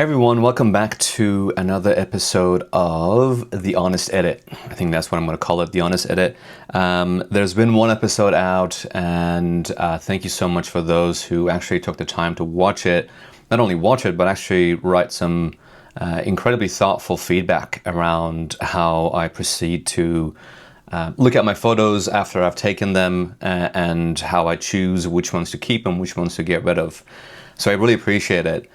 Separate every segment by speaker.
Speaker 1: Hey everyone, welcome back to another episode of The Honest Edit. I think that's what I'm going to call it, The Honest Edit. There's been one episode out, and thank you so much for those who actually took the time to watch it. Not only watch it, but actually write some incredibly thoughtful feedback around how I proceed to look at my photos after I've taken them and how I choose which ones to keep and which ones to get rid of. So I really appreciate it.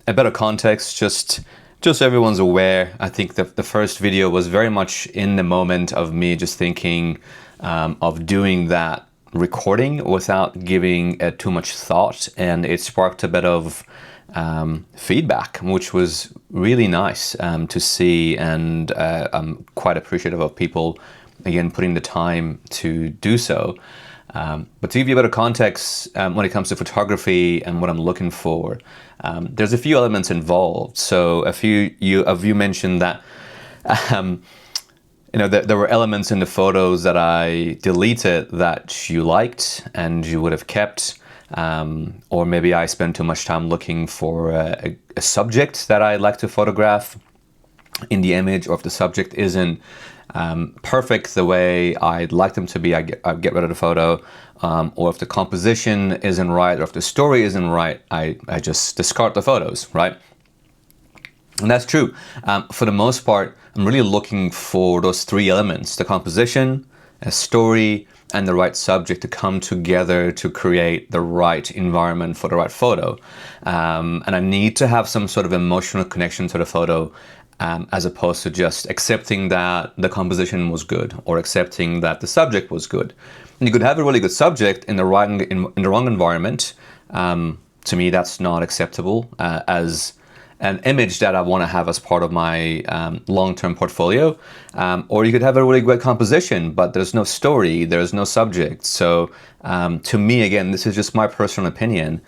Speaker 1: A better context, just so everyone's aware, I think the first video was very much in the moment of me just thinking of doing that recording without giving it too much thought, and it sparked a bit of feedback, which was really nice to see, and I'm quite appreciative of people, again, putting the time to do so. But to give you a bit of context when it comes to photography and what I'm looking for, there's a few elements involved. So a few of you mentioned that there were elements in the photos that I deleted that you liked and you would have kept, or maybe I spent too much time looking for a subject that I'd like to photograph in the image, or if the subject isn't perfect the way I'd like them to be, I get rid of the photo, or if the composition isn't right, or if the story isn't right, I just discard the photos, right? And that's true. For the most part, I'm really looking for those three elements: the composition, a story, and the right subject to come together to create the right environment for the right photo. And I need to have some sort of emotional connection to the photo, as opposed to just accepting that the composition was good or accepting that the subject was good. And you could have a really good subject in the wrong environment. To me, that's not acceptable as an image that I want to have as part of my long-term portfolio. Or you could have a really great composition, but there's no story, there's no subject. So to me, again, this is just my personal opinion.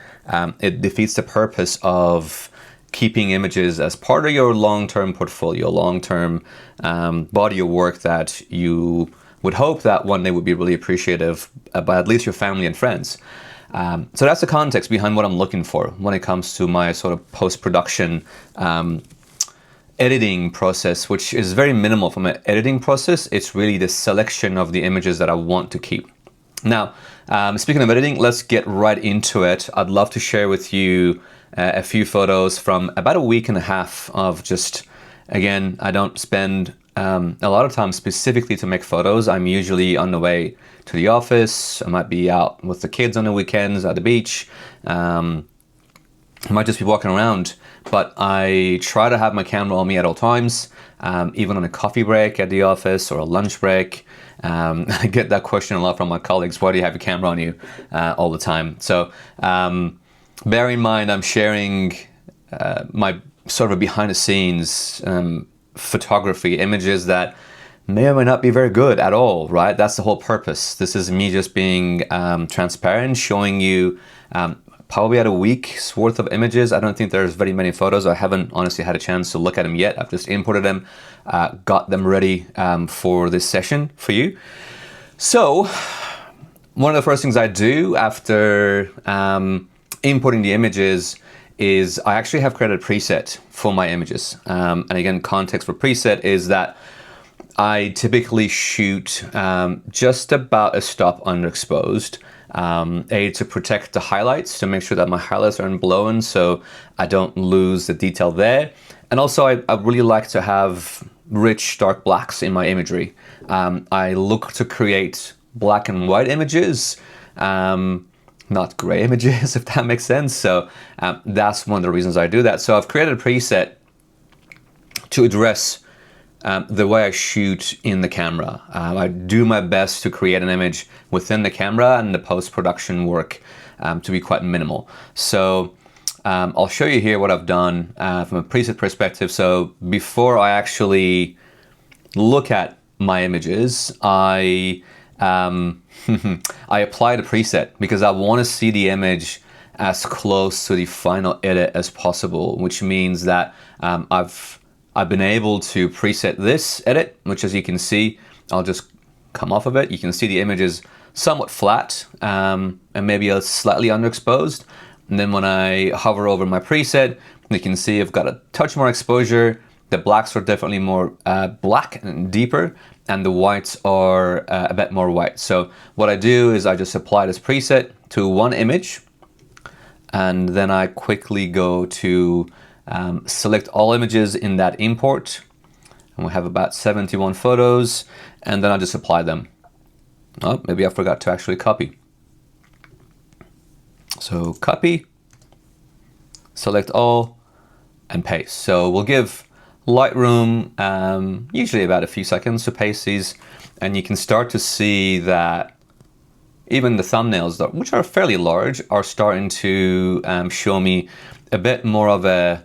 Speaker 1: It defeats the purpose of keeping images as part of your long-term portfolio, long-term body of work that you would hope that one day would be really appreciative by at least your family and friends. So that's the context behind what I'm looking for when it comes to my sort of post-production editing process, which is very minimal from an editing process. It's really the selection of the images that I want to keep. Now, speaking of editing, let's get right into it. I'd love to share with you a few photos from about a week and a half of just, again, I don't spend a lot of time specifically to make photos. I'm usually on the way to the office. I might be out with the kids on the weekends at the beach. I might just be walking around, but I try to have my camera on me at all times, even on a coffee break at the office or a lunch break. I get that question a lot from my colleagues: why do you have your camera on you all the time? So bear in mind, I'm sharing my sort of behind the scenes photography, images that may or may not be very good at all, right? That's the whole purpose. This is me just being transparent, showing you probably at a week's worth of images. I don't think there's very many photos. I haven't honestly had a chance to look at them yet. I've just imported them, got them ready for this session for you. So one of the first things I do after importing the images is I actually have created a preset for my images. And again, context for preset is that I typically shoot just about a stop underexposed, to protect the highlights, to make sure that my highlights aren't blown so I don't lose the detail there. And also I really like to have rich dark blacks in my imagery. I look to create black and white images, not gray images, if that makes sense. So that's one of the reasons I do that. So I've created a preset to address the way I shoot in the camera. I do my best to create an image within the camera, and the post-production work to be quite minimal. So I'll show you here what I've done from a preset perspective. So before I actually look at my images, I apply the preset because I want to see the image as close to the final edit as possible, which means that I've been able to preset this edit, which, as you can see, I'll just come off of it. You can see the image is somewhat flat and maybe a slightly underexposed. And then when I hover over my preset, You can see I've got a touch more exposure. The blacks are definitely more black and deeper, and the whites are a bit more white. So what I do is I just apply this preset to one image, and then I quickly go to select all images in that import. And we have about 71 photos, and then I just apply them. Oh, maybe I forgot to actually copy. So copy, select all, and paste. So we'll give Lightroom usually about a few seconds to paste these, and you can start to see that even the thumbnails, which are fairly large, are starting to show me a bit more of a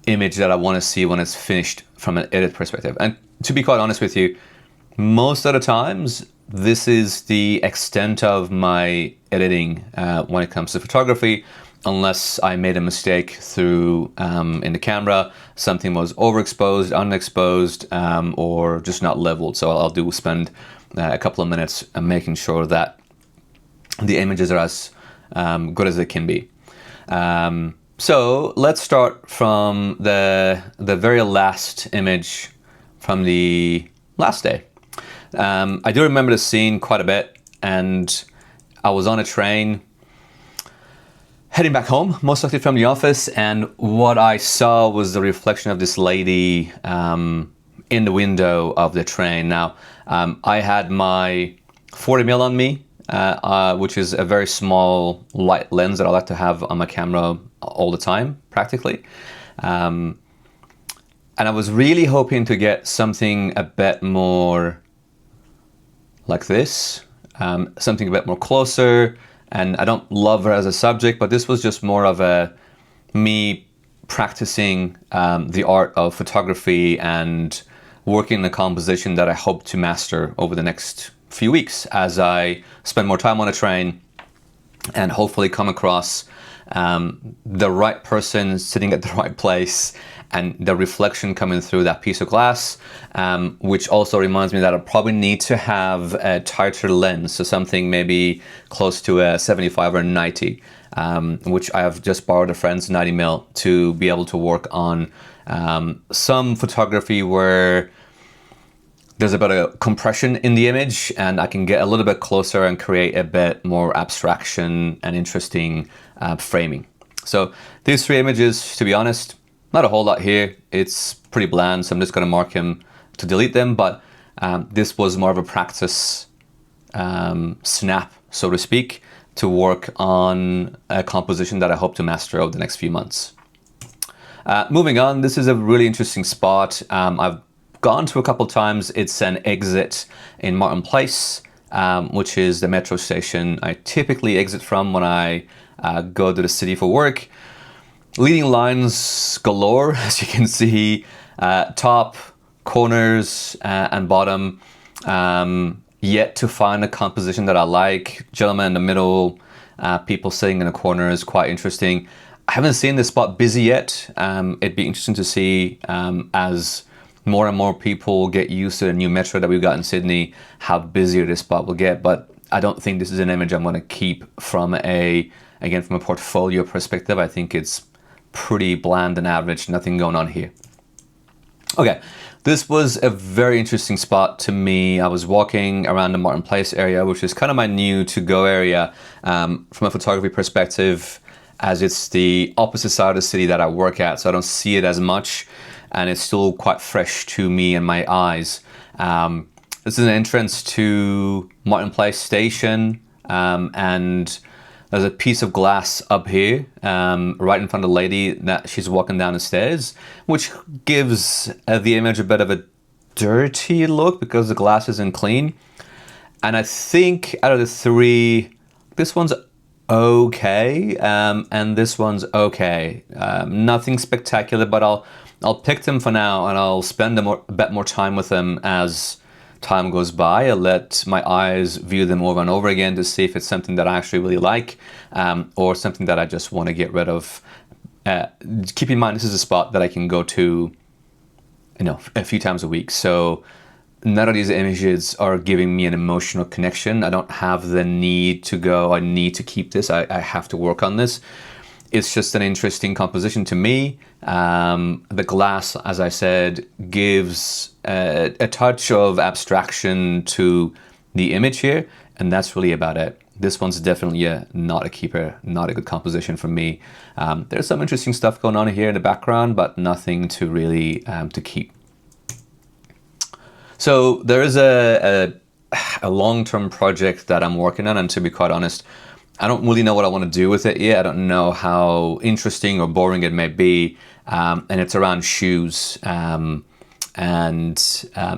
Speaker 1: image that I want to see when it's finished from an edit perspective. And to be quite honest with you, most of the times, this is the extent of my editing when it comes to photography, unless I made a mistake through in the camera, something was overexposed, underexposed, or just not leveled. So I'll spend a couple of minutes making sure that the images are as good as they can be. So let's start from the very last image from the last day. I do remember the scene quite a bit, and I was on a train heading back home, most likely from the office, and what I saw was the reflection of this lady in the window of the train. Now, I had my 40mm on me, which is a very small light lens that I like to have on my camera all the time, practically. And I was really hoping to get something a bit more like this, something a bit more closer. And I don't love her as a subject, but this was just more of me practicing the art of photography and working the composition that I hope to master over the next few weeks as I spend more time on a train and hopefully come across the right person sitting at the right place and the reflection coming through that piece of glass, which also reminds me that I probably need to have a tighter lens, so something maybe close to a 75 or 90, which I have just borrowed a friend's 90mm to be able to work on some photography where there's a bit of compression in the image and I can get a little bit closer and create a bit more abstraction and interesting framing. So these three images, to be honest, not a whole lot here. It's pretty bland, so I'm just going to mark him to delete them, but this was more of a practice snap, so to speak, to work on a composition that I hope to master over the next few months. Moving on, this is a really interesting spot. I've gone to a couple times. It's an exit in Martin Place, which is the metro station I typically exit from when I go to the city for work. Leading lines galore, as you can see, top, corners, and bottom. Yet to find a composition that I like. Gentleman in the middle, people sitting in the corner is quite interesting. I haven't seen this spot busy yet. It'd be interesting to see as more and more people get used to the new metro that we've got in Sydney, how busier this spot will get. But I don't think this is an image I'm going to keep from a portfolio perspective. I think it's pretty bland and average, nothing going on here. Okay, this was a very interesting spot to me. I was walking around the Martin Place area, which is kind of my new to-go area from a photography perspective, as it's the opposite side of the city that I work at, so I don't see it as much, and it's still quite fresh to me and my eyes. This is an entrance to Martin Place Station, and there's a piece of glass up here, right in front of the lady that she's walking down the stairs, which gives the image a bit of a dirty look because the glass isn't clean. And I think out of the three, this one's okay, and this one's okay. Nothing spectacular, but I'll pick them for now, and I'll spend a bit more time with them as time goes by. I'll let my eyes view them over and over again to see if it's something that I actually really like, or something that I just want to get rid of. Keep in mind, this is a spot that I can go to, a few times a week. So none of these images are giving me an emotional connection. I don't have the need to go, I need to keep this. I have to work on this. It's just an interesting composition to me. The glass, as I said, gives a touch of abstraction to the image here, and that's really about it. This one's definitely not a keeper, not a good composition for me. There's some interesting stuff going on here in the background, but nothing to really to keep. So there is a long-term project that I'm working on, and to be quite honest, I don't really know what I want to do with it yet. I don't know how interesting or boring it may be, and it's around shoes, and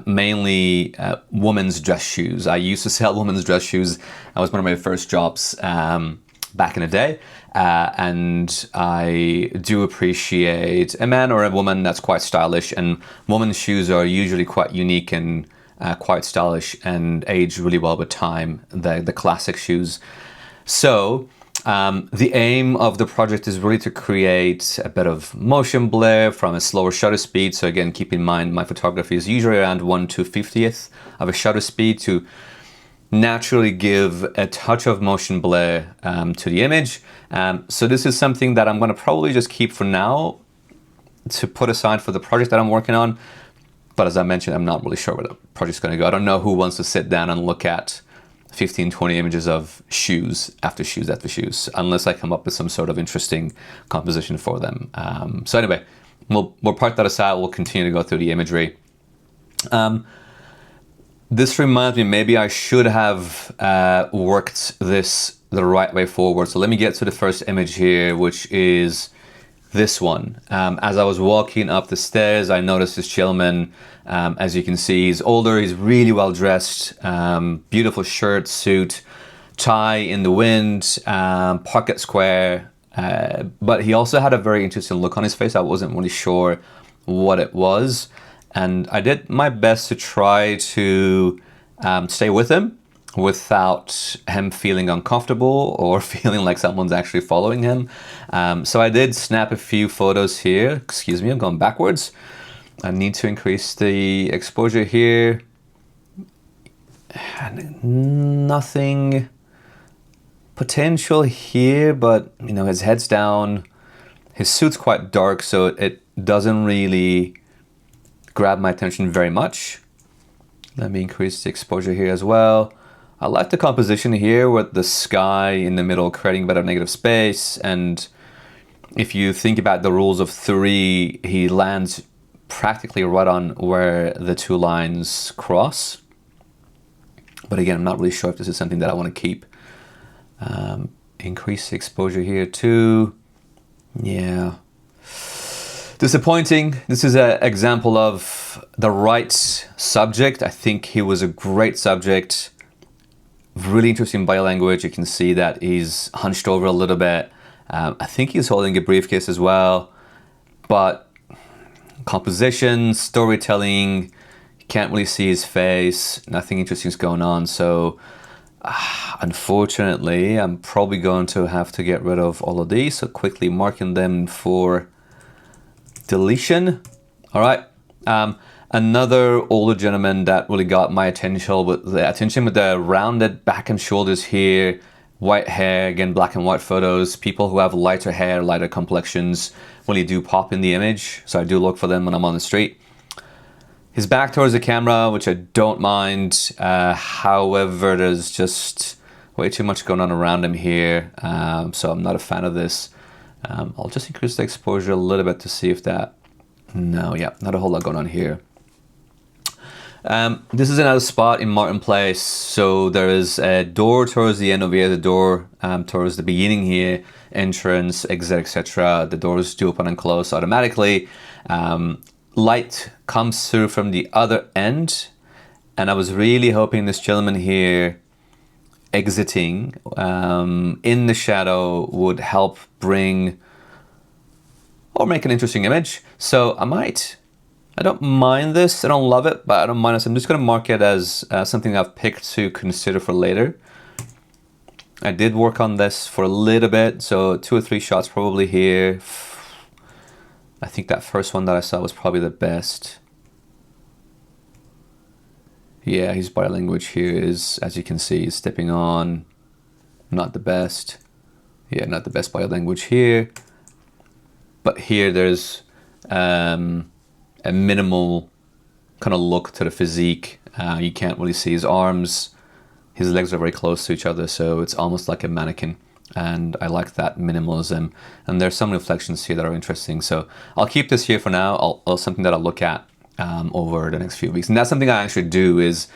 Speaker 1: mainly women's dress shoes. I used to sell women's dress shoes. That was one of my first jobs back in the day, and I do appreciate a man or a woman that's quite stylish, and women's shoes are usually quite unique and quite stylish and age really well with time, the classic shoes. So the aim of the project is really to create a bit of motion blur from a slower shutter speed. So again, keep in mind my photography is usually around 1/250th of a shutter speed to naturally give a touch of motion blur to the image. So this is something that I'm going to probably just keep for now to put aside for the project that I'm working on. But as I mentioned, I'm not really sure where the project's going to go. I don't know who wants to sit down and look at 15, 20 images of shoes after shoes after shoes, unless I come up with some sort of interesting composition for them. So anyway, we'll park that aside. We'll continue to go through the imagery. This reminds me, maybe I should have worked this the right way forward. So let me get to the first image here, which is this one. As I was walking up the stairs, I noticed this gentleman. As you can see, he's older, he's really well dressed, beautiful shirt, suit, tie in the wind, pocket square, but he also had a very interesting look on his face. I wasn't really sure what it was, and I did my best to try to stay with him without him feeling uncomfortable or feeling like someone's actually following him. So I did snap a few photos here. Excuse me, I'm going backwards. I need to increase the exposure here. Nothing potential here, but you know, his head's down. His suit's quite dark, so it doesn't really grab my attention very much. Let me increase the exposure here as well. I like the composition here with the sky in the middle creating a bit of negative space, and if you think about the rules of three, he lands practically right on where the two lines cross. But again, I'm not really sure if this is something that I want to keep. Increase the exposure here too. Yeah. Disappointing. This is an example of the right subject. I think he was a great subject. Really interesting body language. You can see that he's hunched over a little bit. I think he's holding a briefcase as well. But composition, storytelling, you can't really see his face. Nothing interesting is going on. So unfortunately, I'm probably going to have to get rid of all of these. So quickly marking them for deletion. All right. Another older gentleman that really got my attention with the rounded back and shoulders here, white hair, again, black and white photos. People who have lighter hair, lighter complexions really do pop in the image. So I do look for them when I'm on the street. His back towards the camera, which I don't mind. However, there's just way too much going on around him here. So I'm not a fan of this. I'll just increase the exposure a little bit to see if that... No, yeah, not a whole lot going on here. This is another spot in Martin Place. So there is a door towards the end over here, the door towards the beginning here, entrance, exit, etc. The doors do open and close automatically. Light comes through from the other end, and I was really hoping this gentleman here exiting in the shadow would help bring or make an interesting image. So I don't mind this, I don't love it, but I don't mind it. So I'm just going to mark it as something I've picked to consider for later. I did work on this for a little bit, so 2 or 3 shots probably here. I think that first one that I saw was probably the best. Yeah, his body language here is, as you can see, is stepping on, not the best. Yeah, not the best body language here. But here there's a minimal kind of look to the physique. You can't really see his arms. His legs are very close to each other, so it's almost like a mannequin. And I like that minimalism. And there's some reflections here that are interesting. So I'll keep this here for now. Something that I'll look at over the next few weeks. And that's something I actually do is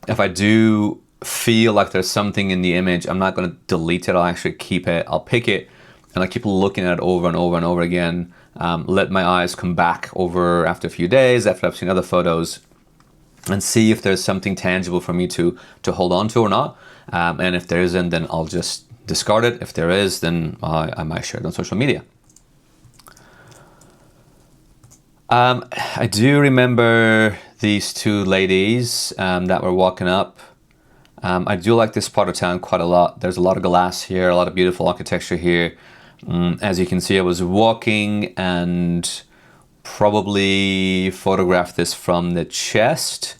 Speaker 1: if I do feel like there's something in the image, I'm not going to delete it. I'll actually keep it. I'll pick it and I keep looking at it over and over and over again. Let my eyes come back over after a few days, after I've seen other photos, and see if there's something tangible for me to hold on to or not. And if there isn't, then I'll just discard it. If there is, then I might share it on social media. I do remember these two ladies that were walking up. I do like this part of town quite a lot. There's a lot of glass here, a lot of beautiful architecture here. As you can see, I was walking and probably photographed this from the chest.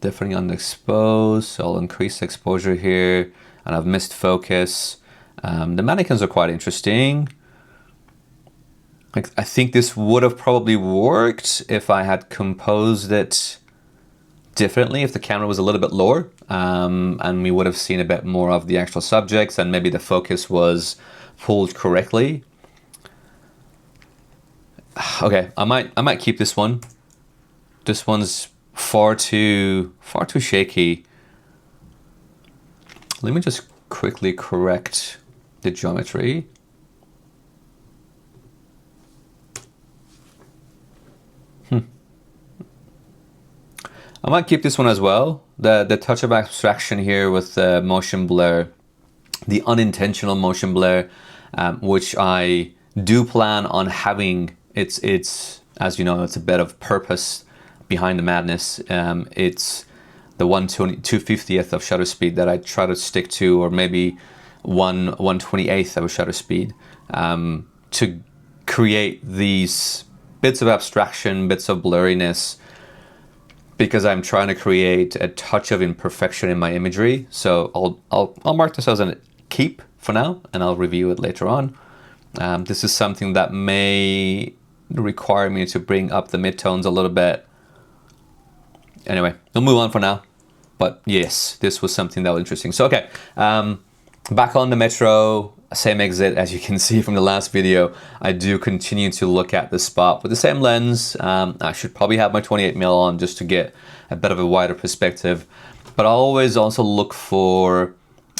Speaker 1: Definitely underexposed, so I'll increase the exposure here, and I've missed focus. The mannequins are quite interesting. I think this would have probably worked if I had composed it differently, if the camera was a little bit lower, and we would have seen a bit more of the actual subjects, and maybe the focus was pulled correctly. Okay, I might keep this one. This one's far too shaky. Let me just quickly correct the geometry. I might keep this one as well. The touch of abstraction here with the motion blur, the unintentional motion blur, which I do plan on having. It's as you know, it's a bit of purpose behind the madness. It's the 1/250th of shutter speed that I try to stick to, or maybe 1/128th of a shutter speed, to create these bits of abstraction, bits of blurriness, because I'm trying to create a touch of imperfection in my imagery. So I'll mark this as a keep for now, and I'll review it later on. This is something that may require me to bring up the midtones a little bit. Anyway, we'll move on for now. But yes, this was something that was interesting. So okay, back on the metro, same exit. As you can see from the last video, I do continue to look at the spot with the same lens. I should probably have my 28mm on just to get a bit of a wider perspective. But I always also look for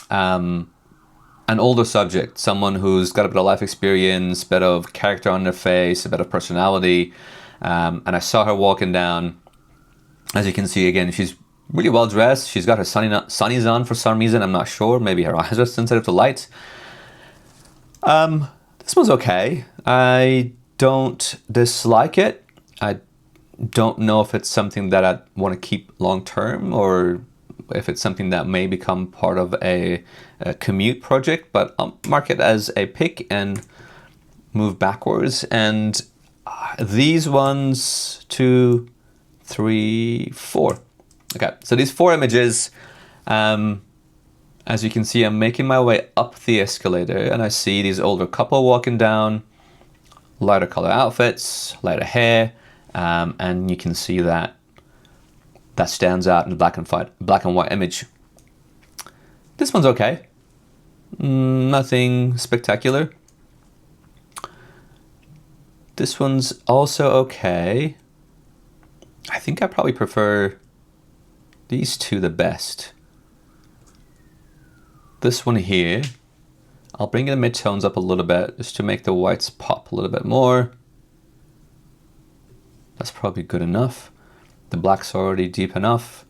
Speaker 1: an older subject, someone who's got a bit of life experience, a bit of character on their face, a bit of personality. And I saw her walking down. As you can see, again, she's really well dressed. She's got her sunnies on for some reason. I'm not sure. Maybe her eyes are sensitive to light. This one's okay. I don't dislike it. I don't know if it's something that I want to keep long term, or if it's something that may become part of a commute project, but I'll mark it as a pick and move backwards. And these ones, 2, 3, 4. Okay, so these 4 images, as you can see, I'm making my way up the escalator, and I see these older couple walking down, lighter color outfits, lighter hair, and you can see that stands out in the black and white image. This one's okay. Nothing spectacular. This one's also okay. I think I probably prefer these two the best. This one here, I'll bring the midtones up a little bit just to make the whites pop a little bit more. That's probably good enough. The black's already deep enough.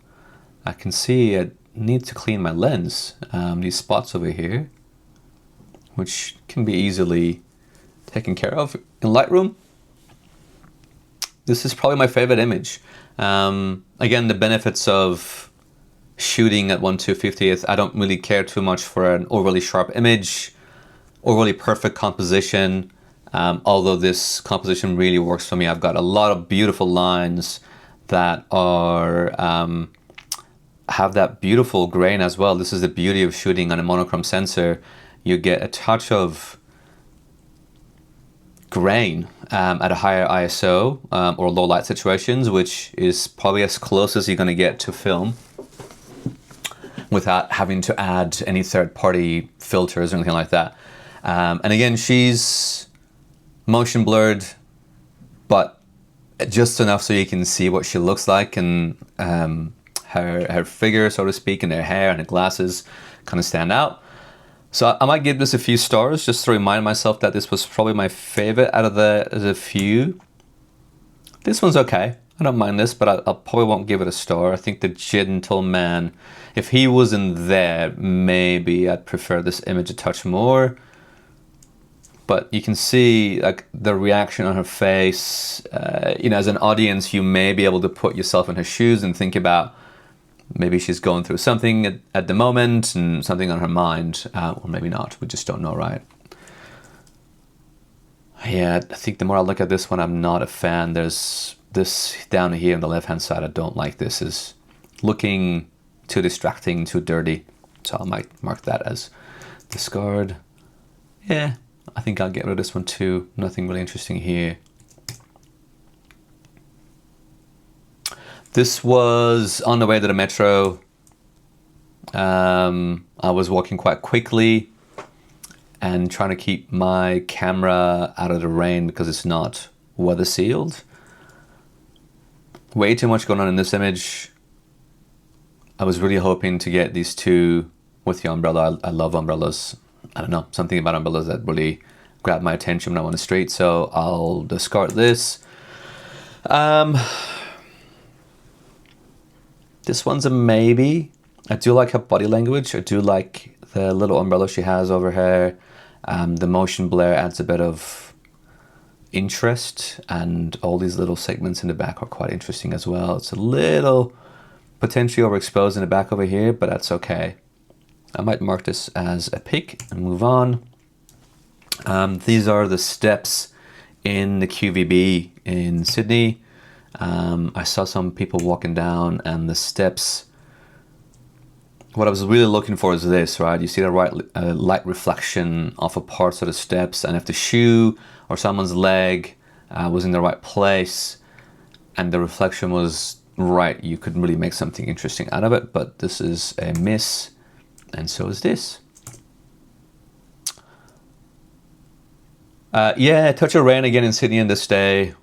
Speaker 1: I can see I need to clean my lens. These spots over here, which can be easily taken care of in Lightroom. This is probably my favorite image. Again, the benefits of shooting at 1/250th, I don't really care too much for an overly sharp image, overly perfect composition. Although this composition really works for me. I've got a lot of beautiful lines that are have that beautiful grain as well. This is the beauty of shooting on a monochrome sensor. you get a touch of grain at a higher ISO or low light situations, which is probably as close as you're going to get to film without having to add any third-party filters or anything like that. And again, she's motion blurred, but just enough so you can see what she looks like, and her figure, so to speak, and her hair and her glasses kind of stand out. So I might give this a few stars just to remind myself that this was probably my favorite out of the few. This one's okay. I don't mind this, but I probably won't give it a star. I think the gentleman, if he wasn't there, maybe I'd prefer this image a touch more. But you can see like the reaction on her face. You know, as an audience, you may be able to put yourself in her shoes and think about maybe she's going through something at the moment and something on her mind, or maybe not. We just don't know, right? Yeah, I think the more I look at this one, I'm not a fan. There's this down here on the left-hand side. I don't like this. Is looking too distracting, too dirty. So I might mark that as discard. Yeah, I think I'll get rid of this one too. Nothing really interesting here. This was on the way to the metro. I was walking quite quickly and trying to keep my camera out of the rain because it's not weather sealed. Way too much going on in this image. I was really hoping to get these two with the umbrella. I love umbrellas. I don't know, something about umbrellas that really grabbed my attention when I'm on the street, so I'll discard this. This one's a maybe. I do like her body language. I do like the little umbrella she has over her. The motion blur adds a bit of interest, and all these little segments in the back are quite interesting as well. It's a little potentially overexposed in the back over here, but that's okay. I might mark this as a pick and move on. These are the steps in the QVB in Sydney. I saw some people walking down, and the steps, what I was really looking for is this, right? You see the light reflection off of parts of the steps, and if the shoe or someone's leg was in the right place and the reflection was right, you could really make something interesting out of it. But this is a miss, and so is this. Yeah, a touch of rain again in Sydney on this day.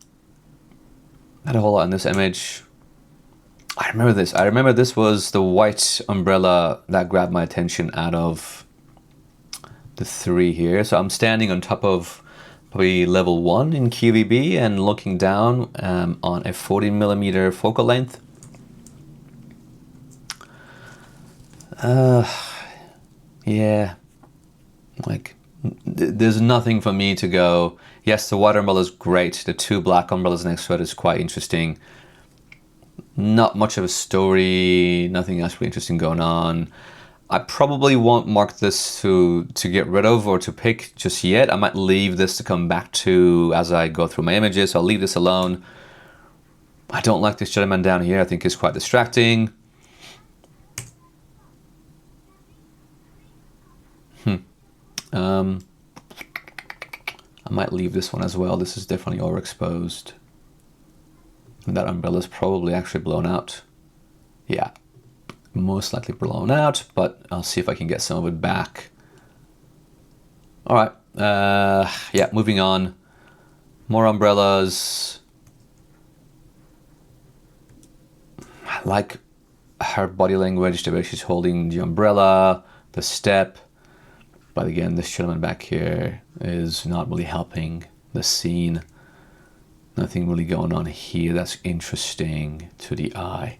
Speaker 1: Not a whole lot in this image. I remember this. I remember this was the white umbrella that grabbed my attention out of the three here. So I'm standing on top of probably level 1 in QVB and looking down on a 40mm focal length. Yeah, like there's nothing for me to go, yes, the white umbrella is great. The two black umbrellas next to it is quite interesting. Not much of a story, nothing else really interesting going on. I probably won't mark this to get rid of or to pick just yet. I might leave this to come back to as I go through my images. So I'll leave this alone. I don't like this gentleman down here. I think it's quite distracting. I might leave this one as well. This is definitely overexposed. And that umbrella is probably actually blown out. Yeah, most likely blown out, but I'll see if I can get some of it back. All right, yeah, moving on. More umbrellas. I like her body language, the way she's holding the umbrella, the step. But again, this gentleman back here is not really helping the scene. Nothing really going on here that's interesting to the eye.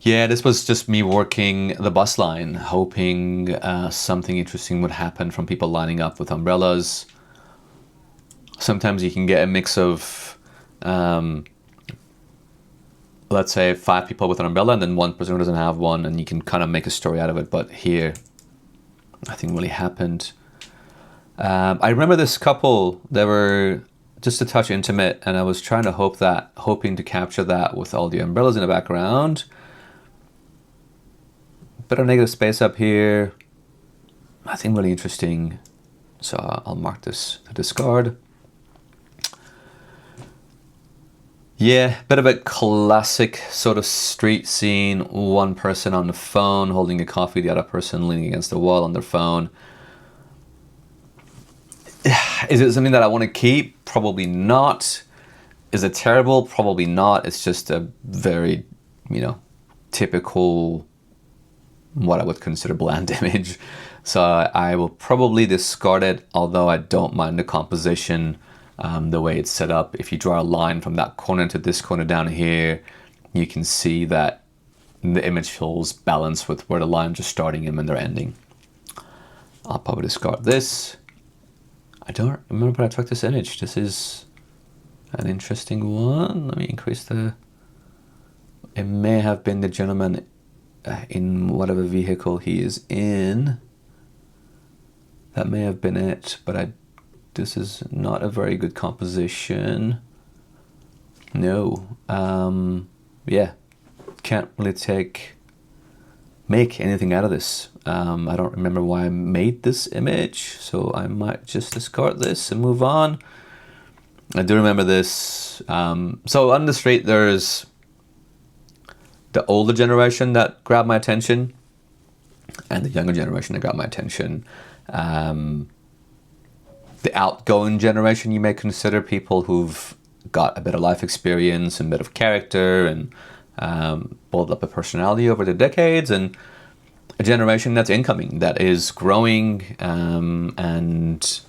Speaker 1: Yeah, this was just me working the bus line, hoping something interesting would happen from people lining up with umbrellas. Sometimes you can get a mix of, let's say 5 people with an umbrella and then one person who doesn't have one, and you can kind of make a story out of it. But here, nothing really happened. I remember this couple, they were just a touch intimate, and I was trying to hoping to capture that with all the umbrellas in the background. Bit of negative space up here. nothing really interesting. So I'll mark this a discard. Yeah, bit of a classic sort of street scene. One person on the phone holding a coffee, the other person leaning against the wall on their phone. Is it something that I want to keep? Probably not. Is it terrible? Probably not. It's just a very, typical, what I would consider bland image. So I will probably discard it, although I don't mind the composition, the way it's set up. If you draw a line from that corner to this corner down here, you can see that the image feels balanced with where the lines are starting and when they're ending. I'll probably discard this. I don't remember when I took this image. This is an interesting one. Let me increase the... It may have been the gentleman in whatever vehicle he is in. That may have been it, but this is not a very good composition. No. Yeah. Can't really make anything out of this. I don't remember why I made this image, so I might just discard this and move on. I do remember this. So on the street, there's the older generation that grabbed my attention and the younger generation that grabbed my attention. The outgoing generation, you may consider people who've got a bit of life experience and a bit of character and built up a personality over the decades, and a generation that's incoming, that is growing and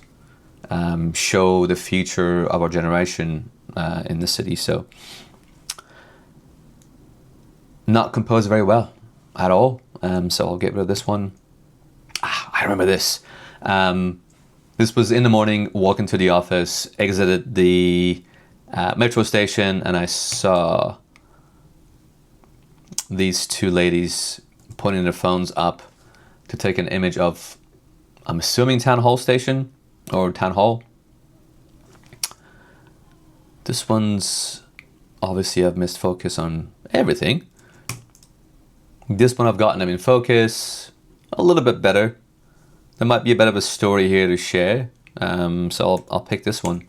Speaker 1: show the future of our generation in the city. So not composed very well at all. So I'll get rid of this one. I remember this. This was in the morning, walking to the office, exited the metro station, and I saw these two ladies putting their phones up to take an image of, I'm assuming, town hall station or town hall. This one's obviously I've missed focus on everything. This one I've gotten them in focus a little bit better. There might be a bit of a story here to share, so I'll pick this one.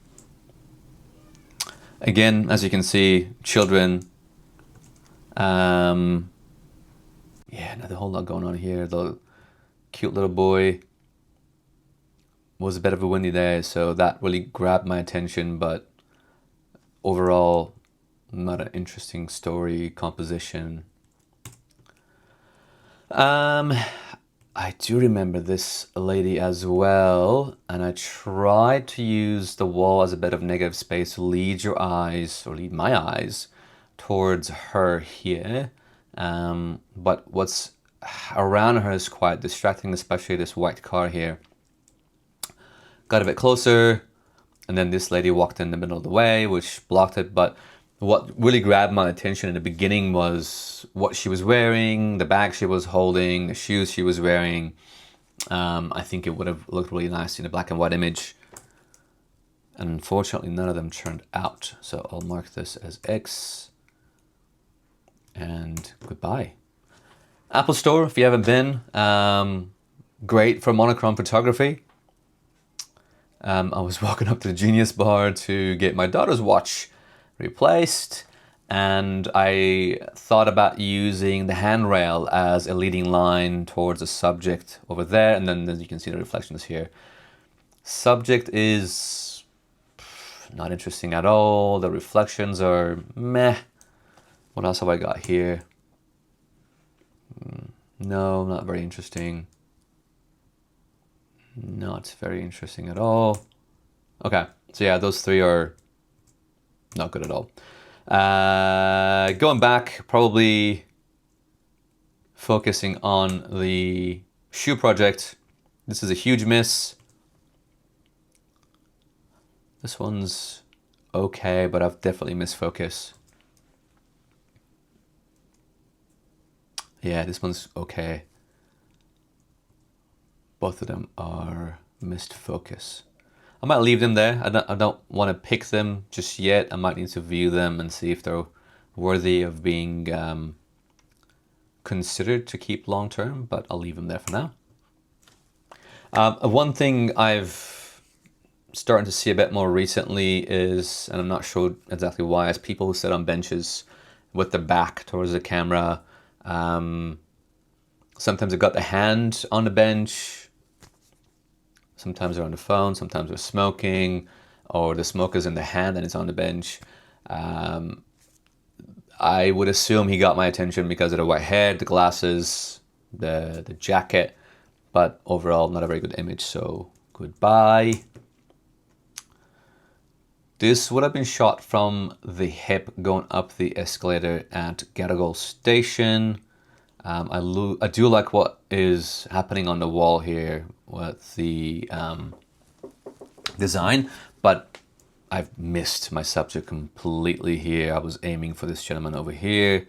Speaker 1: Again, as you can see, children. Yeah, not a whole lot going on here. The cute little boy was a bit of a windy day, so that really grabbed my attention, but overall, not an interesting story composition. I do remember this lady as well, and I tried to use the wall as a bit of negative space to lead your eyes, or lead my eyes, towards her here. But what's around her is quite distracting, especially this white car here. Got a bit closer, and then this lady walked in the middle of the way, which blocked it. But what really grabbed my attention in the beginning was what she was wearing, the bag she was holding, the shoes she was wearing. I think it would have looked really nice in a black and white image. And unfortunately, none of them turned out. So I'll mark this as X. And goodbye. Apple Store, if you haven't been, great for monochrome photography. I was walking up to the Genius Bar to get my daughter's watch replaced, and I thought about using the handrail as a leading line towards the subject over there, and then you can see the reflections here. Subject is not interesting at all. The reflections are meh. What else have I got here? No, not very interesting. Not very interesting at all. Okay, so yeah, those three are not good at all. Going back, probably focusing on the shoe project. This is a huge miss. This one's okay, but I've definitely missed focus. Yeah, this one's okay. Both of them are missed focus. I might leave them there. I don't want to pick them just yet. I might need to view them and see if they're worthy of being considered to keep long term, but I'll leave them there for now. One thing I've starting to see a bit more recently is, and I'm not sure exactly why, is people who sit on benches with their back towards the camera. Sometimes they've got the hand on the bench, sometimes they're on the phone, sometimes they're smoking, or the smoke is in the hand and it's on the bench. I would assume he got my attention because of the white hair, the glasses, the jacket, but overall not a very good image, so goodbye. This would have been shot from the hip going up the escalator at Garigal Station. I do like what is happening on the wall here with the design, but I've missed my subject completely here. I was aiming for this gentleman over here.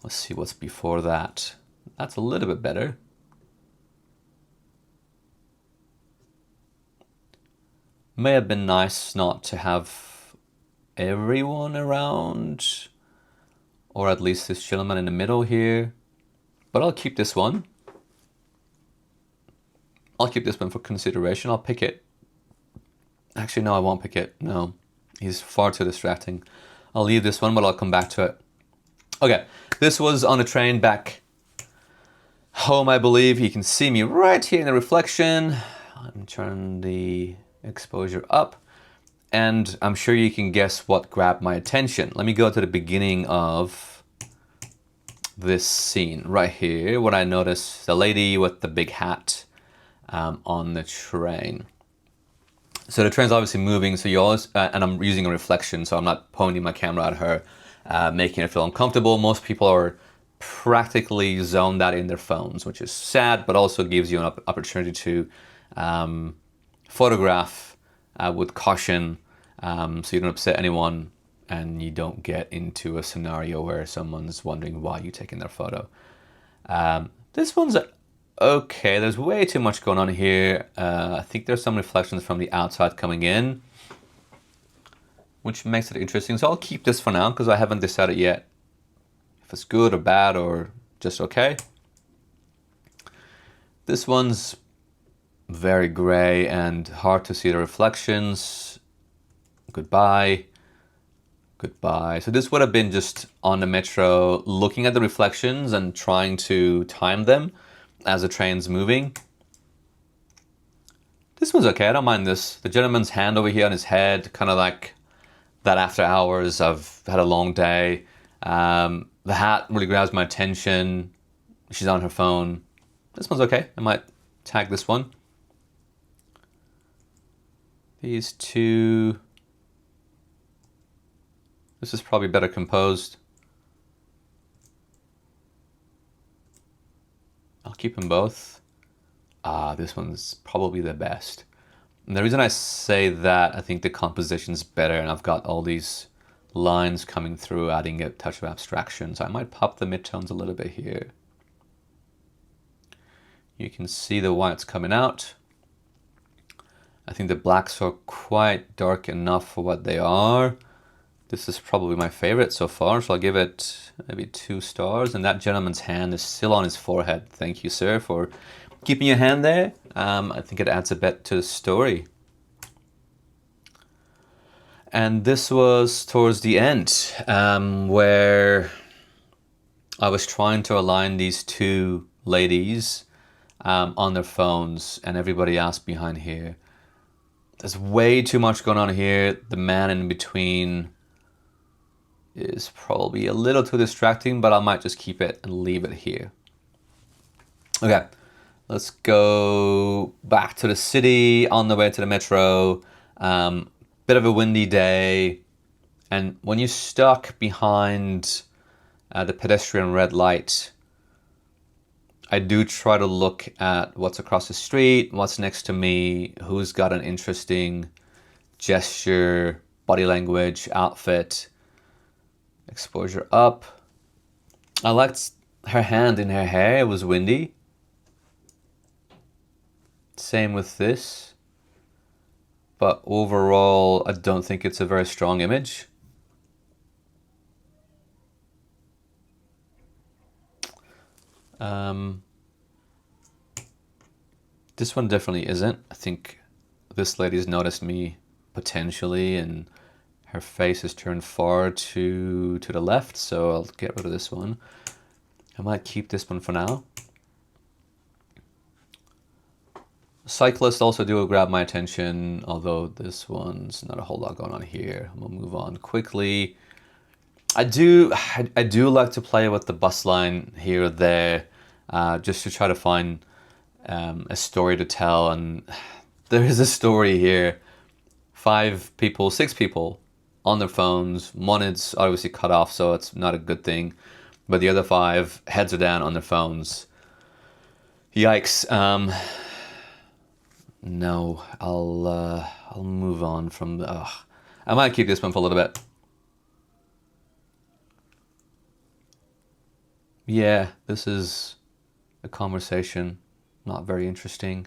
Speaker 1: Let's see what's before that. That's a little bit better. May have been nice not to have everyone around, or at least this gentleman in the middle here. But I'll keep this one. I'll keep this one for consideration. I'll pick it. Actually, no, I won't pick it. No, he's far too distracting. I'll leave this one, but I'll come back to it. Okay, this was on a train back home, I believe. You can see me right here in the reflection. I'm turning the exposure up, and I'm sure you can guess what grabbed my attention. Let me go to the beginning of this scene right here, when I noticed the lady with the big hat on the train. So the train's obviously moving, so you always, and I'm using a reflection, so I'm not pointing my camera at her, making her feel uncomfortable. Most people are practically zoned out in their phones, which is sad, but also gives you an opportunity to photograph with caution, so you don't upset anyone and you don't get into a scenario where someone's wondering why you're taking their photo. This one's okay. There's way too much going on here. I think there's some reflections from the outside coming in, which makes it interesting. So I'll keep this for now because I haven't decided yet if it's good or bad or just okay. This one's very gray and hard to see the reflections. Goodbye. Goodbye. So this would have been just on the metro looking at the reflections and trying to time them as the train's moving. This one's okay. I don't mind this. The gentleman's hand over here on his head, kind of like that after hours. I've had a long day. The hat really grabs my attention. She's on her phone. This one's okay. I might tag this one. These two. This is probably better composed. I'll keep them both. This one's probably the best. And the reason I say that, I think the composition's better and I've got all these lines coming through, adding a touch of abstraction. So I might pop the midtones a little bit here. You can see the whites coming out. I think the blacks are quite dark enough for what they are. This is probably my favorite so far, so I'll give it maybe 2 stars. And that gentleman's hand is still on his forehead. Thank you, sir, for keeping your hand there. I think it adds a bit to the story. And this was towards the end, where I was trying to align these two ladies on their phones, and everybody else behind here. There's way too much going on here. The man in between is probably a little too distracting, but I might just keep it and leave it here. Okay, let's go back to the city on the way to the metro. Bit of a windy day, and when you're stuck behind the pedestrian red light, I do try to look at what's across the street, what's next to me, who's got an interesting gesture, body language, outfit. Exposure up. I liked her hand in her hair. It was windy. Same with this. But overall, I don't think it's a very strong image. This one definitely isn't. I think this lady's noticed me potentially, and her face is turned far to the left, so I'll get rid of this one. I might keep this one for now. Cyclists also do grab my attention, although this one's not a whole lot going on here. I'm gonna move on quickly. I do like to play with the bus line here or there, just to try to find a story to tell. And there is a story here. 5 people, 6 people on their phones. One is obviously cut off, so it's not a good thing. But the other 5 heads are down on their phones. Yikes. No, I'll move on from the. I might keep this one for a little bit. Yeah, this is a conversation. Not very interesting.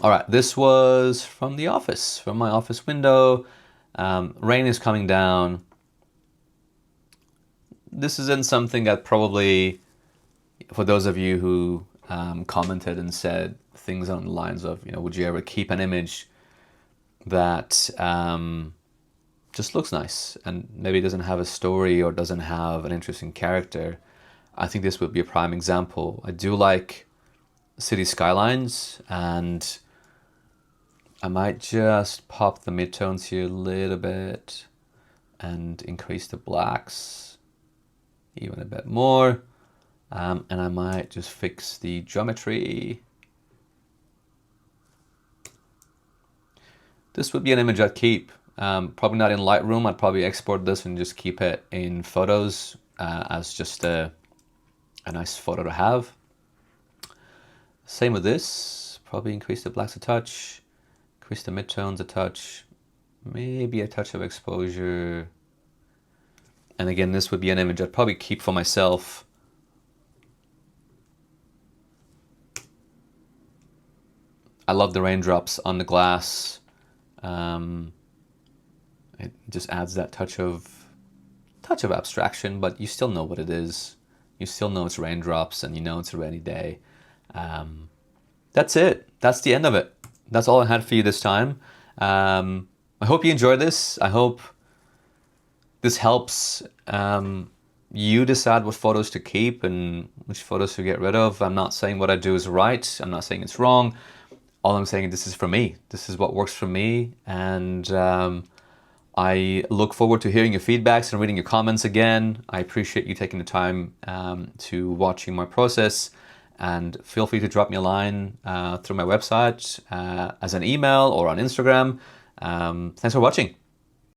Speaker 1: All right, this was from the office, from my office window. Rain is coming down. This isn't something that probably, for those of you who commented and said things on the lines of, would you ever keep an image that just looks nice and maybe doesn't have a story or doesn't have an interesting character? I think this would be a prime example. I do like city skylines, and I might just pop the midtones here a little bit and increase the blacks even a bit more. And I might just fix the geometry. This would be an image I'd keep. Probably not in Lightroom. I'd probably export this and just keep it in Photos as just a nice photo to have. Same with this. Probably increase the blacks a touch, increase the midtones a touch, maybe a touch of exposure. And again, this would be an image I'd probably keep for myself. I love the raindrops on the glass. It just adds that touch of abstraction, but you still know what it is. You still know it's raindrops, and you know it's a rainy day. That's it. That's the end of it. That's all I had for you this time. I hope you enjoyed this. I hope this helps you decide what photos to keep and which photos to get rid of. I'm not saying what I do is right. I'm not saying it's wrong. All I'm saying is this is for me. This is what works for me. And I look forward to hearing your feedbacks and reading your comments again. I appreciate you taking the time to watching my process. And feel free to drop me a line through my website as an email or on Instagram. Thanks for watching.